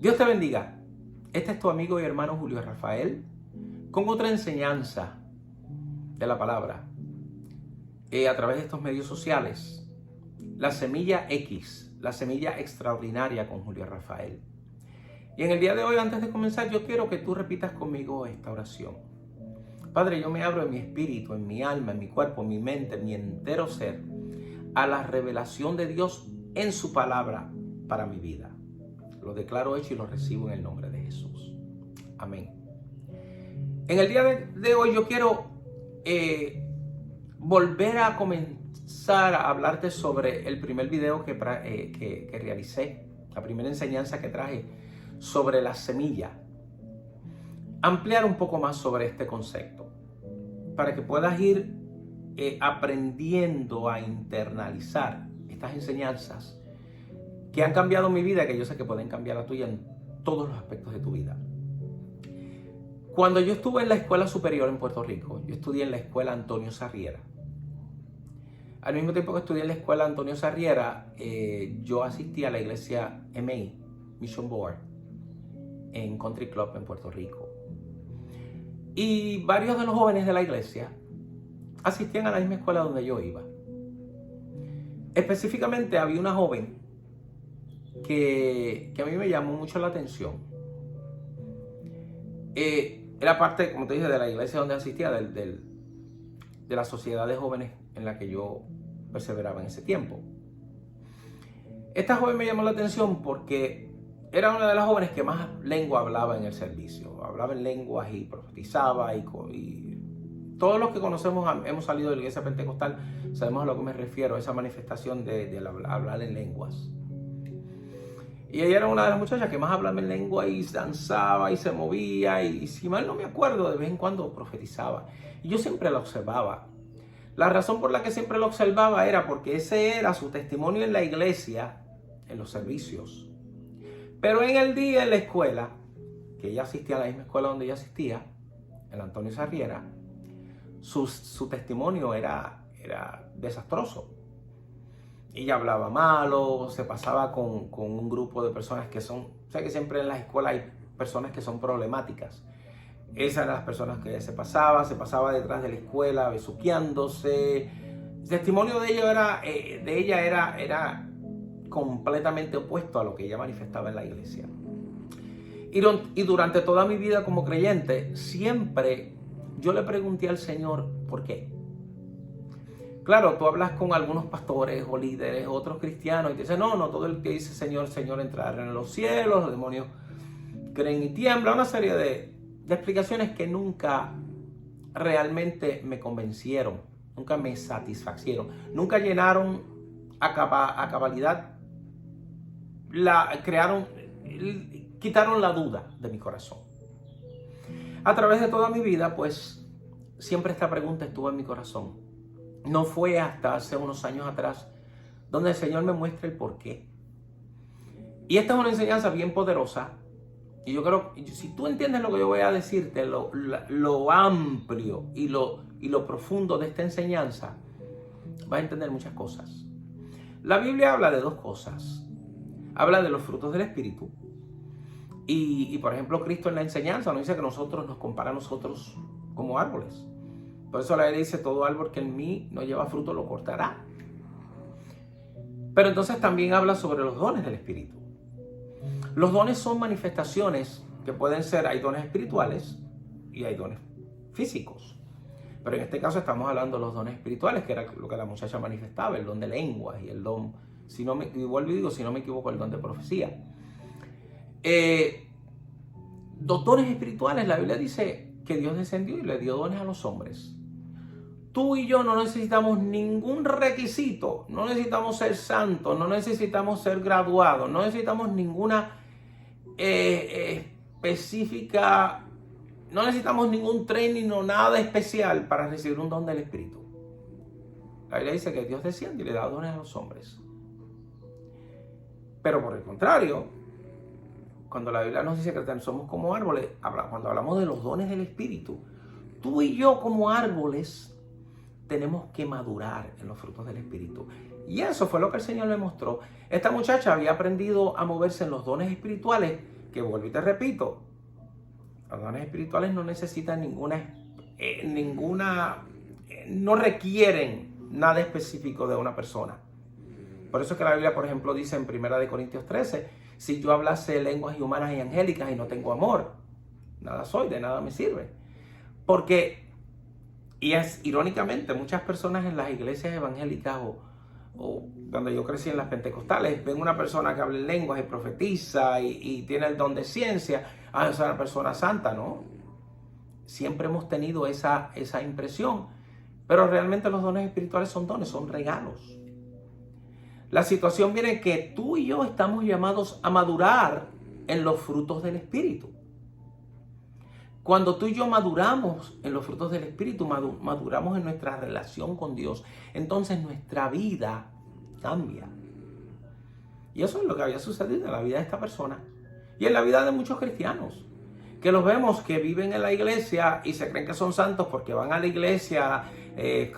Dios te bendiga. Este es tu amigo y hermano Julio Rafael con otra enseñanza de la palabra a través de estos medios sociales. La semilla X, la semilla extraordinaria con Julio Rafael. Y en el día de hoy, antes de comenzar, yo quiero que tú repitas conmigo esta oración. Padre, yo me abro en mi espíritu, en mi alma, en mi cuerpo, en mi mente, en mi entero ser, a la revelación de Dios en su palabra para mi vida. Lo declaro hecho y lo recibo en el nombre de Jesús. Amén. En el día de hoy yo quiero volver a comenzar a hablarte sobre el primer video que realicé, la primera enseñanza que traje sobre la semilla. Ampliar un poco más sobre este concepto para que puedas ir aprendiendo a internalizar estas enseñanzas que han cambiado mi vida, que yo sé que pueden cambiar la tuya en todos los aspectos de tu vida. Cuando yo estuve en la escuela superior en Puerto Rico, yo estudié en la escuela Antonio Sarriera. Al mismo tiempo que estudié en la escuela Antonio Sarriera, yo asistí a la iglesia MI, Mission Board, en Country Club en Puerto Rico. Y varios de los jóvenes de la iglesia asistían a la misma escuela donde yo iba. Específicamente había una joven que a mí me llamó mucho la atención. Era parte, como te dije, de la iglesia donde asistía, de la sociedad de jóvenes en la que yo perseveraba en ese tiempo. Esta joven me llamó la atención porque era una de las jóvenes que más lengua hablaba en el servicio. Hablaba en lenguas y profetizaba y todos los que conocemos, hemos salido de la iglesia pentecostal, sabemos a lo que me refiero, a esa manifestación de hablar en lenguas. Y ella era una de las muchachas que más hablaba en lengua y danzaba y se movía y si mal no me acuerdo, de vez en cuando profetizaba. Y yo siempre la observaba. La razón por la que siempre la observaba era porque ese era su testimonio en la iglesia, en los servicios. Pero en el día en la escuela, que ella asistía a la misma escuela donde ella asistía, el Antonio Sarriera, su testimonio era desastroso. Ella hablaba malo, se pasaba con un grupo de personas que son... O sea que siempre en las escuelas hay personas que son problemáticas. Esas eran las personas que se pasaba detrás de la escuela besuqueándose. El testimonio de ella era completamente opuesto a lo que ella manifestaba en la iglesia. Y durante toda mi vida como creyente, siempre yo le pregunté al Señor, ¿por qué? Claro, tú hablas con algunos pastores o líderes, otros cristianos, y te dicen, no, todo el que dice Señor, Señor entrará en los cielos, los demonios creen y tiemblan, una serie de explicaciones que nunca realmente me convencieron, nunca me satisfacieron, nunca llenaron a cabalidad, quitaron la duda de mi corazón. A través de toda mi vida, pues, siempre esta pregunta estuvo en mi corazón. No fue hasta hace unos años atrás donde el Señor me muestra el porqué. Y esta es una enseñanza bien poderosa. Y yo creo, si tú entiendes lo que yo voy a decirte, lo amplio y lo profundo de esta enseñanza, vas a entender muchas cosas. La Biblia habla de dos cosas. Habla de los frutos del Espíritu. Y por ejemplo, Cristo en la enseñanza nos dice que nos compara a nosotros como árboles. Por eso la Biblia dice, todo árbol que en mí no lleva fruto lo cortará. Pero entonces también habla sobre los dones del Espíritu. Los dones son manifestaciones que pueden ser, hay dones espirituales y hay dones físicos. Pero en este caso estamos hablando de los dones espirituales, que era lo que la muchacha manifestaba, el don de lenguas y el don, si no me equivoco, el don de profecía. Los dones espirituales, la Biblia dice que Dios descendió y le dio dones a los hombres. Tú y yo no necesitamos ningún requisito, no necesitamos ser santos, no necesitamos ser graduados, no necesitamos ninguna específica, no necesitamos ningún training o nada especial para recibir un don del Espíritu. La Biblia dice que Dios desciende y le da dones a los hombres. Pero por el contrario, cuando la Biblia nos dice que somos como árboles, cuando hablamos de los dones del Espíritu, tú y yo como árboles tenemos que madurar en los frutos del Espíritu. Y eso fue lo que el Señor me mostró. Esta muchacha había aprendido a moverse en los dones espirituales, que vuelvo y te repito, los dones espirituales no necesitan no requieren nada específico de una persona. Por eso es que la Biblia, por ejemplo, dice en 1 Corintios 13, si yo hablase lenguas humanas y angélicas y no tengo amor, nada soy, de nada me sirve. Porque, irónicamente, muchas personas en las iglesias evangélicas o cuando yo crecí en las pentecostales, ven una persona que habla en lenguas y profetiza y tiene el don de ciencia, es una persona santa, ¿no? Siempre hemos tenido esa impresión, pero realmente los dones espirituales son dones, son regalos. La situación viene que tú y yo estamos llamados a madurar en los frutos del Espíritu. Cuando tú y yo maduramos en los frutos del Espíritu, maduramos en nuestra relación con Dios, entonces nuestra vida cambia. Y eso es lo que había sucedido en la vida de esta persona y en la vida de muchos cristianos, que los vemos que viven en la iglesia y se creen que son santos porque van a la iglesia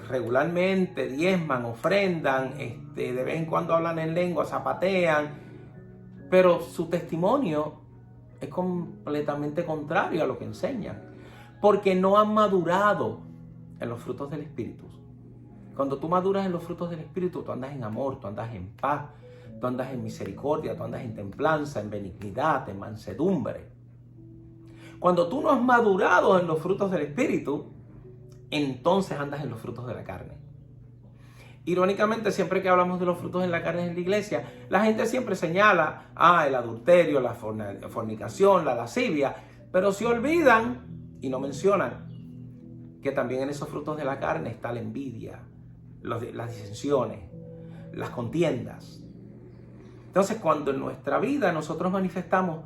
regularmente, diezman, ofrendan, de vez en cuando hablan en lengua, zapatean, pero su testimonio es completamente contrario a lo que enseñan, porque no han madurado en los frutos del Espíritu. Cuando tú maduras en los frutos del Espíritu, tú andas en amor, tú andas en paz, tú andas en misericordia, tú andas en templanza, en benignidad, en mansedumbre. Cuando tú no has madurado en los frutos del Espíritu, entonces andas en los frutos de la carne. Irónicamente, siempre que hablamos de los frutos en la carne en la iglesia, la gente siempre señala el adulterio, la fornicación, la lascivia, pero se olvidan y no mencionan que también en esos frutos de la carne está la envidia, las disensiones, las contiendas. Entonces, cuando en nuestra vida nosotros manifestamos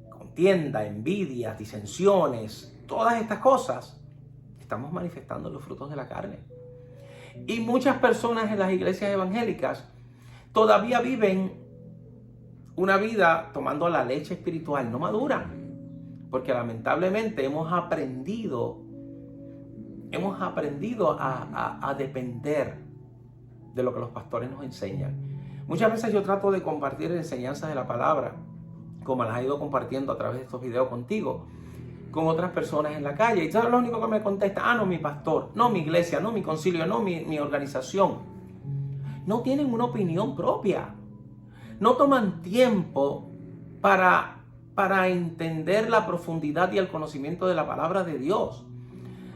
contienda, envidia, disensiones, todas estas cosas, estamos manifestando los frutos de la carne. Y muchas personas en las iglesias evangélicas todavía viven una vida tomando la leche espiritual, no maduran, porque lamentablemente hemos aprendido a depender de lo que los pastores nos enseñan. Muchas veces yo trato de compartir enseñanzas de la palabra, como las he ido compartiendo a través de estos videos contigo, con otras personas en la calle, y todo lo único que me contesta, no mi pastor, no mi iglesia, no mi concilio, no mi organización. No tienen una opinión propia, no toman tiempo para entender la profundidad y el conocimiento de la palabra de Dios.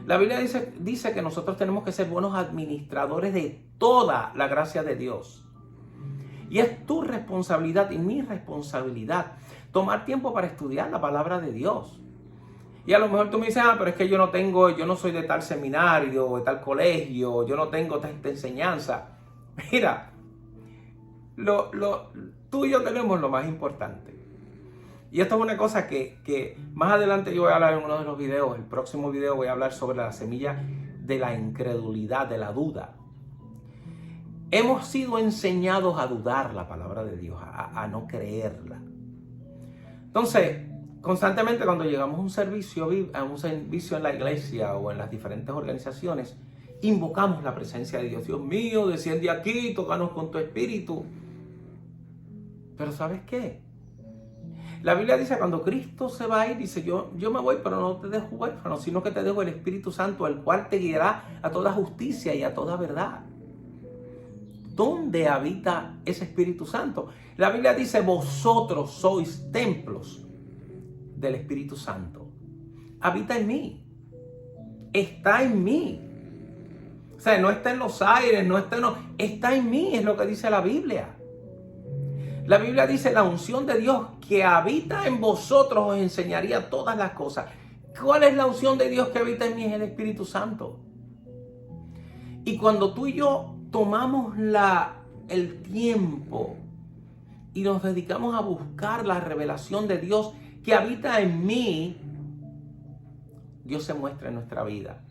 La Biblia dice que nosotros tenemos que ser buenos administradores de toda la gracia de Dios. Y es tu responsabilidad y mi responsabilidad tomar tiempo para estudiar la palabra de Dios. Y a lo mejor tú me dices, pero es que yo no soy de tal seminario o de tal colegio, yo no tengo esta enseñanza. Mira, tú y yo tenemos lo más importante. Y esto es una cosa que más adelante yo voy a hablar en uno de los videos. El próximo video voy a hablar sobre la semilla de la incredulidad, de la duda. Hemos sido enseñados a dudar la palabra de Dios, a no creerla. Entonces, constantemente cuando llegamos a un servicio en la iglesia o en las diferentes organizaciones, invocamos la presencia de Dios. Dios mío, desciende aquí, tócanos con tu espíritu. Pero ¿sabes qué? La Biblia dice, cuando Cristo se va a ir, dice, yo me voy, pero no te dejo huérfano, sino que te dejo el Espíritu Santo, el cual te guiará a toda justicia y a toda verdad. ¿Dónde habita ese Espíritu Santo? La Biblia dice, vosotros sois templos del Espíritu Santo. Habita en mí. Está en mí. O sea, no está en los aires, está en mí, es lo que dice la Biblia. La Biblia dice, la unción de Dios que habita en vosotros os enseñaría todas las cosas. ¿Cuál es la unción de Dios que habita en mí? Es el Espíritu Santo. Y cuando tú y yo tomamos el tiempo y nos dedicamos a buscar la revelación de Dios que habita en mí, Dios se muestra en nuestra vida.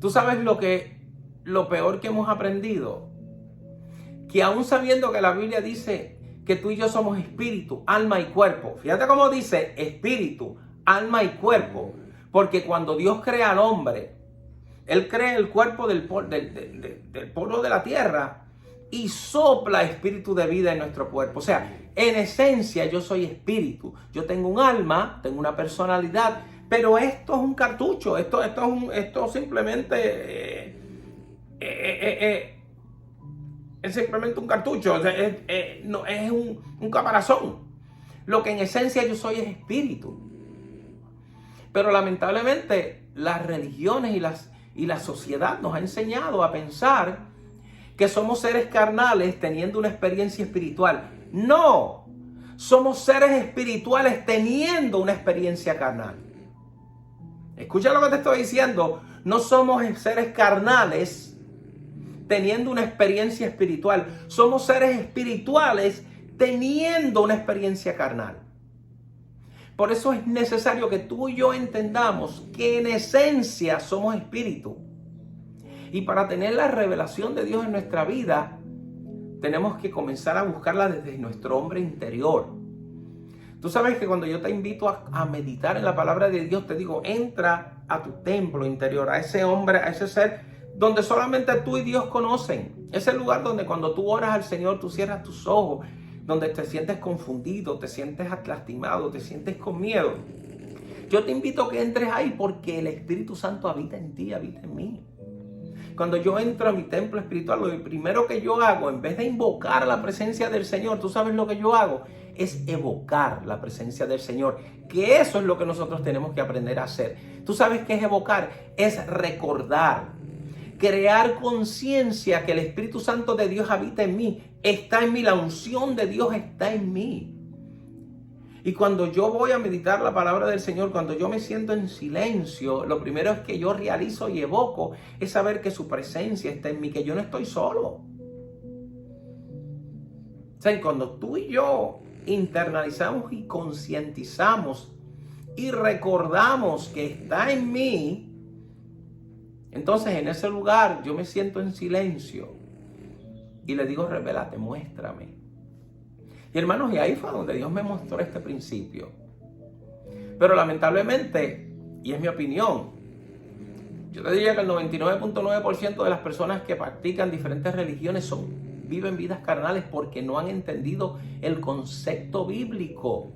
¿Tú sabes lo peor que hemos aprendido? Que aún sabiendo que la Biblia dice que tú y yo somos espíritu, alma y cuerpo. Fíjate cómo dice espíritu, alma y cuerpo. Porque cuando Dios crea al hombre, Él crea el cuerpo del polvo de la tierra y sopla espíritu de vida en nuestro cuerpo. O sea, en esencia yo soy espíritu. Yo tengo un alma, tengo una personalidad, pero esto es un cartucho. Esto simplemente es simplemente un cartucho. O sea, no, es un caparazón. Lo que en esencia yo soy es espíritu. Pero lamentablemente las religiones y la sociedad nos ha enseñado a pensar que somos seres carnales teniendo una experiencia espiritual. No, somos seres espirituales teniendo una experiencia carnal. Escucha lo que te estoy diciendo. No somos seres carnales teniendo una experiencia espiritual. Somos seres espirituales teniendo una experiencia carnal. Por eso es necesario que tú y yo entendamos que en esencia somos espíritu. Y para tener la revelación de Dios en nuestra vida, tenemos que comenzar a buscarla desde nuestro hombre interior. Tú sabes que cuando yo te invito a meditar en la palabra de Dios, te digo, entra a tu templo interior, a ese hombre, a ese ser, donde solamente tú y Dios conocen. Ese lugar donde cuando tú oras al Señor, tú cierras tus ojos, donde te sientes confundido, te sientes lastimado, te sientes con miedo. Yo te invito a que entres ahí porque el Espíritu Santo habita en ti, habita en mí. Cuando yo entro a mi templo espiritual, lo primero que yo hago, en vez de invocar la presencia del Señor, ¿tú sabes lo que yo hago? Es evocar la presencia del Señor, que eso es lo que nosotros tenemos que aprender a hacer. ¿Tú sabes qué es evocar? Es recordar, crear conciencia que el Espíritu Santo de Dios habita en mí, está en mí, la unción de Dios está en mí. Y cuando yo voy a meditar la palabra del Señor, cuando yo me siento en silencio, lo primero es que yo realizo y evoco es saber que su presencia está en mí, que yo no estoy solo. O sea, cuando tú y yo internalizamos y concientizamos y recordamos que está en mí, entonces en ese lugar yo me siento en silencio y le digo, revélate, muéstrame. Y hermanos, y ahí fue donde Dios me mostró este principio. Pero lamentablemente, y es mi opinión, yo te diría que el 99.9% de las personas que practican diferentes religiones viven vidas carnales porque no han entendido el concepto bíblico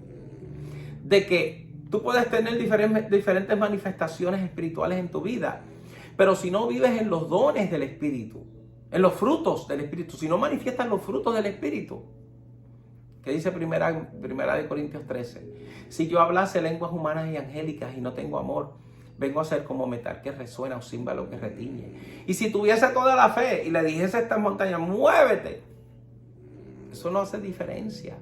de que tú puedes tener diferentes manifestaciones espirituales en tu vida, pero si no vives en los dones del Espíritu, en los frutos del Espíritu, si no manifiestas los frutos del Espíritu, que dice primera de Corintios 13, si yo hablase lenguas humanas y angélicas y no tengo amor, vengo a ser como metal que resuena o címbalo que retiñe. Y si tuviese toda la fe y le dijese a esta montaña, muévete, eso no hace diferencia.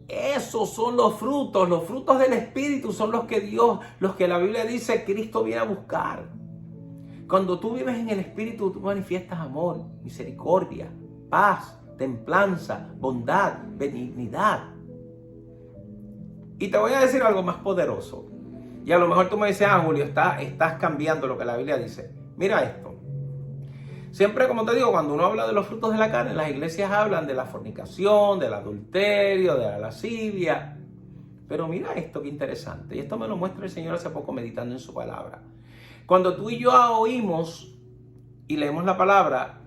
Esos son los frutos del Espíritu son los que la Biblia dice Cristo viene a buscar. Cuando tú vives en el Espíritu, tú manifiestas amor, misericordia, paz, templanza, bondad, benignidad. Y te voy a decir algo más poderoso. Y a lo mejor tú me dices, Julio, estás cambiando lo que la Biblia dice. Mira esto. Siempre, como te digo, cuando uno habla de los frutos de la carne, las iglesias hablan de la fornicación, del adulterio, de la lascivia. Pero mira esto, qué interesante. Y esto me lo muestra el Señor hace poco meditando en su palabra. Cuando tú y yo oímos y leemos la palabra,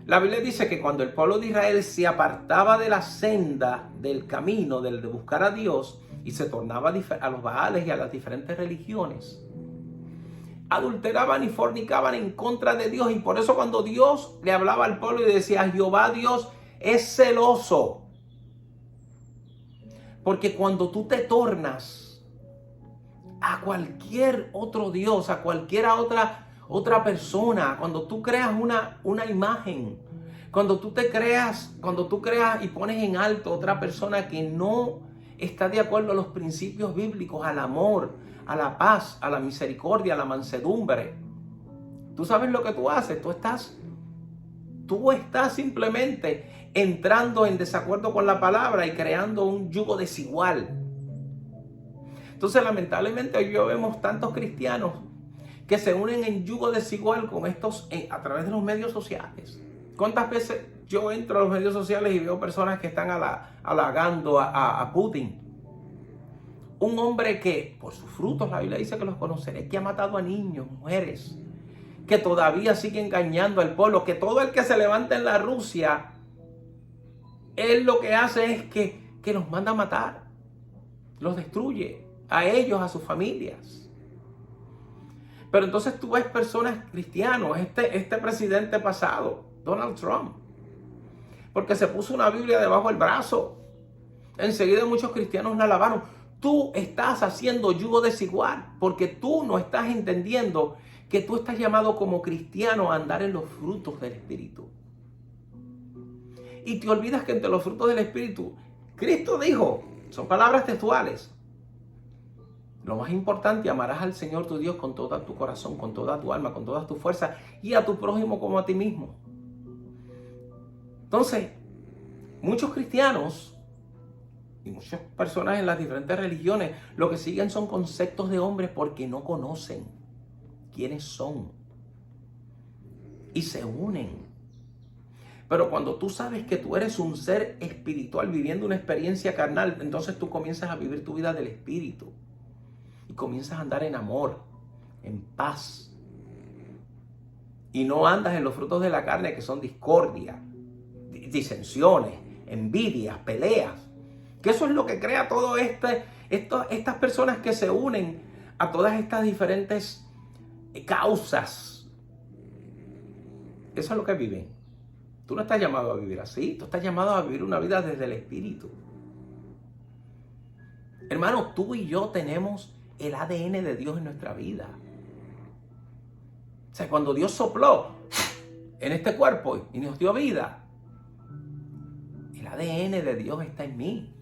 la Biblia dice que cuando el pueblo de Israel se apartaba de la senda, del camino, de buscar a Dios, y se tornaba a los Baales y a las diferentes religiones, adulteraban y fornicaban en contra de Dios. Y por eso cuando Dios le hablaba al pueblo y decía, Jehová Dios es celoso. Porque cuando tú te tornas a cualquier otro Dios, a cualquiera otra persona, cuando tú creas una imagen, cuando tú creas y pones en alto a otra persona que no está de acuerdo a los principios bíblicos, al amor, a la paz, a la misericordia, a la mansedumbre, ¿tú sabes lo que tú haces? Tú estás simplemente entrando en desacuerdo con la palabra y creando un yugo desigual. Entonces, lamentablemente, hoy vemos tantos cristianos que se unen en yugo desigual con estos a través de los medios sociales. ¿Cuántas veces yo entro a los medios sociales y veo personas que están halagando a Putin? Un hombre que, por sus frutos, la Biblia dice que los conoceré, que ha matado a niños, mujeres, que todavía sigue engañando al pueblo, que todo el que se levanta en la Rusia, él lo que hace es que los manda a matar, los destruye, a ellos, a sus familias. Pero entonces tú ves personas cristianos, este presidente pasado, Donald Trump, porque se puso una Biblia debajo del brazo. Enseguida muchos cristianos la alabaron. Tú estás haciendo yugo desigual porque tú no estás entendiendo que tú estás llamado como cristiano a andar en los frutos del Espíritu. Y te olvidas que entre los frutos del Espíritu, Cristo dijo, son palabras textuales, lo más importante, amarás al Señor tu Dios con todo tu corazón, con toda tu alma, con todas tus fuerzas y a tu prójimo como a ti mismo. Entonces, muchos cristianos y muchas personas en las diferentes religiones lo que siguen son conceptos de hombres porque no conocen quiénes son y se unen. Pero cuando tú sabes que tú eres un ser espiritual viviendo una experiencia carnal, entonces tú comienzas a vivir tu vida del Espíritu y comienzas a andar en amor, en paz. Y no andas en los frutos de la carne que son discordia, disensiones, envidias, peleas. Que eso es lo que crea todo estas personas que se unen a todas estas diferentes causas. Eso es lo que viven. Tú no estás llamado a vivir así, tú estás llamado a vivir una vida desde el Espíritu. Hermano, tú y yo tenemos el ADN de Dios en nuestra vida. O sea, cuando Dios sopló en este cuerpo y nos dio vida, el ADN de Dios está en mí.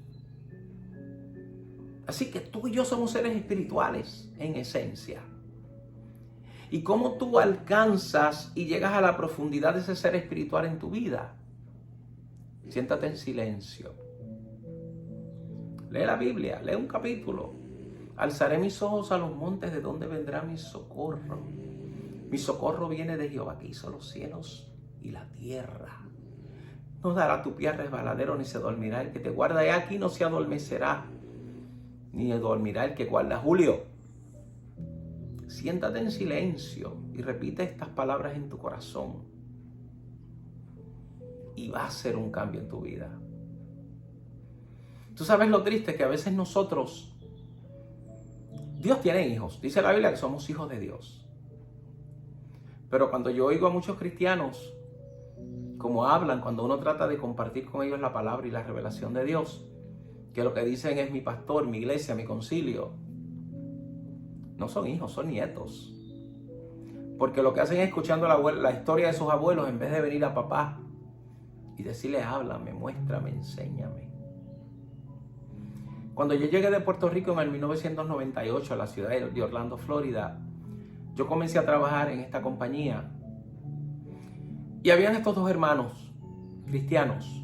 Así que tú y yo somos seres espirituales en esencia. ¿Y cómo tú alcanzas y llegas a la profundidad de ese ser espiritual en tu vida? Siéntate en silencio. Lee la Biblia, lee un capítulo. Alzaré mis ojos a los montes, ¿de dónde vendrá mi socorro? Mi socorro viene de Jehová, que hizo los cielos y la tierra. No dará tu pie resbaladero, ni se dormirá el que te guarda. He aquí no se adormecerá, ni dormirá el que guarda. Julio, siéntate en silencio y repite estas palabras en tu corazón. Y va a ser un cambio en tu vida. Tú sabes lo triste que a veces nosotros, Dios tiene hijos. Dice la Biblia que somos hijos de Dios. Pero cuando yo oigo a muchos cristianos, como hablan, cuando uno trata de compartir con ellos la palabra y la revelación de Dios, que lo que dicen es mi pastor, mi iglesia, mi concilio, no son hijos, son nietos. Porque lo que hacen es escuchando la historia de sus abuelos en vez de venir a papá y decirle, háblame, muéstrame, enséñame. Cuando yo llegué de Puerto Rico en el 1998 a la ciudad de Orlando, Florida, yo comencé a trabajar en esta compañía y habían estos dos hermanos cristianos.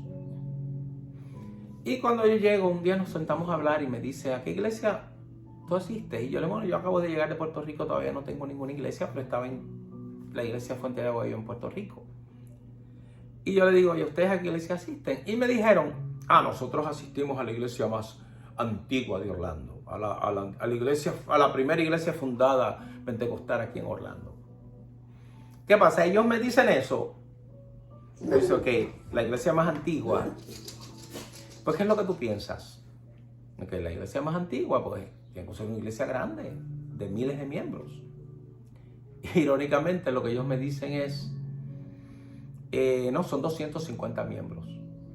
Y cuando yo llego, un día nos sentamos a hablar y me dice, ¿a qué iglesia tú asistes? Y yo le digo, bueno, yo acabo de llegar de Puerto Rico, todavía no tengo ninguna iglesia, pero estaba en la iglesia Fuente de Agua en Puerto Rico. Y yo le digo, ¿y ustedes a qué iglesia asisten? Y me dijeron, nosotros asistimos a la iglesia más antigua de Orlando, a la primera iglesia fundada pentecostal aquí en Orlando. ¿Qué pasa? Ellos me dicen eso. Yo digo, ok, la iglesia más antigua. Pues, ¿qué es lo que tú piensas? Que la iglesia más antigua, pues, tiene que ser una iglesia grande, de miles de miembros. Irónicamente, lo que ellos me dicen es, no, son 250 miembros.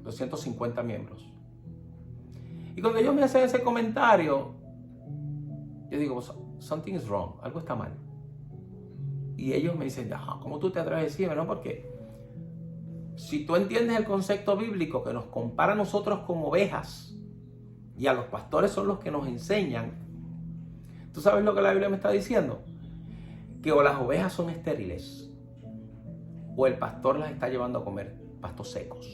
250 miembros. Y cuando ellos me hacen ese comentario, yo digo, something is wrong, algo está mal. Y ellos me dicen, ¿cómo tú te atreves a decirme? No, porque si tú entiendes el concepto bíblico que nos compara a nosotros como ovejas y a los pastores son los que nos enseñan, ¿tú sabes lo que la Biblia me está diciendo? Que o las ovejas son estériles o el pastor las está llevando a comer pastos secos.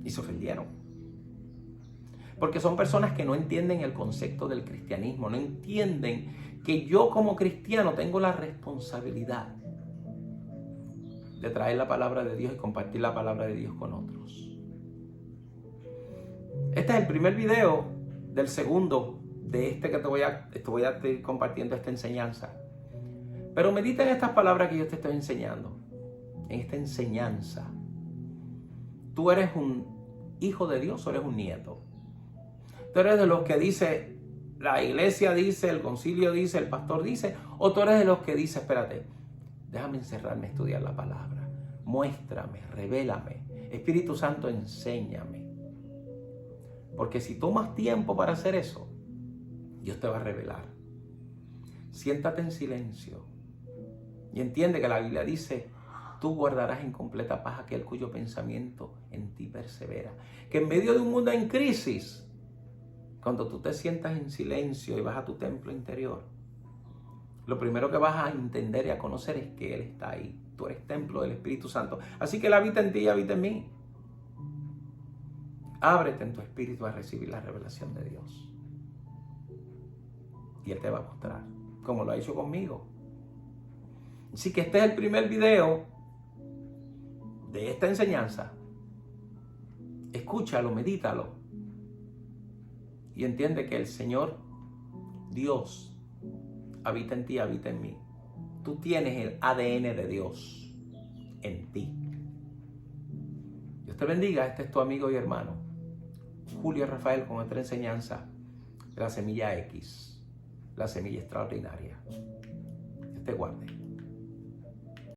Y se ofendieron. Porque son personas que no entienden el concepto del cristianismo, no entienden que yo como cristiano tengo la responsabilidad de traer la palabra de Dios y compartir la palabra de Dios con otros. Este es el primer video del segundo de que te voy a ir compartiendo esta enseñanza. Pero medita en estas palabras que yo te estoy enseñando, en esta enseñanza. Tú eres un hijo de Dios o eres un nieto. Tú eres de los que dice, la iglesia dice, el concilio dice, el pastor dice, o tú eres de los que dice, espérate, déjame encerrarme a estudiar la palabra. Muéstrame, revélame. Espíritu Santo, enséñame. Porque si tomas tiempo para hacer eso, Dios te va a revelar. Siéntate en silencio y entiende que la Biblia dice, tú guardarás en completa paz aquel cuyo pensamiento en ti persevera. Que en medio de un mundo en crisis, cuando tú te sientas en silencio y vas a tu templo interior, lo primero que vas a entender y a conocer es que Él está ahí. Tú eres templo del Espíritu Santo. Así que Él habita en ti y habita en mí. Ábrete en tu espíritu a recibir la revelación de Dios. Y Él te va a mostrar, como lo ha hecho conmigo. Así que este es el primer video de esta enseñanza. Escúchalo, medítalo. Y entiende que el Señor, Dios, habita en ti, habita en mí. Tú tienes el ADN de Dios en ti. Dios te bendiga. Este es tu amigo y hermano Julio Rafael con otra enseñanza de la semilla X, la semilla extraordinaria. Dios te guarde.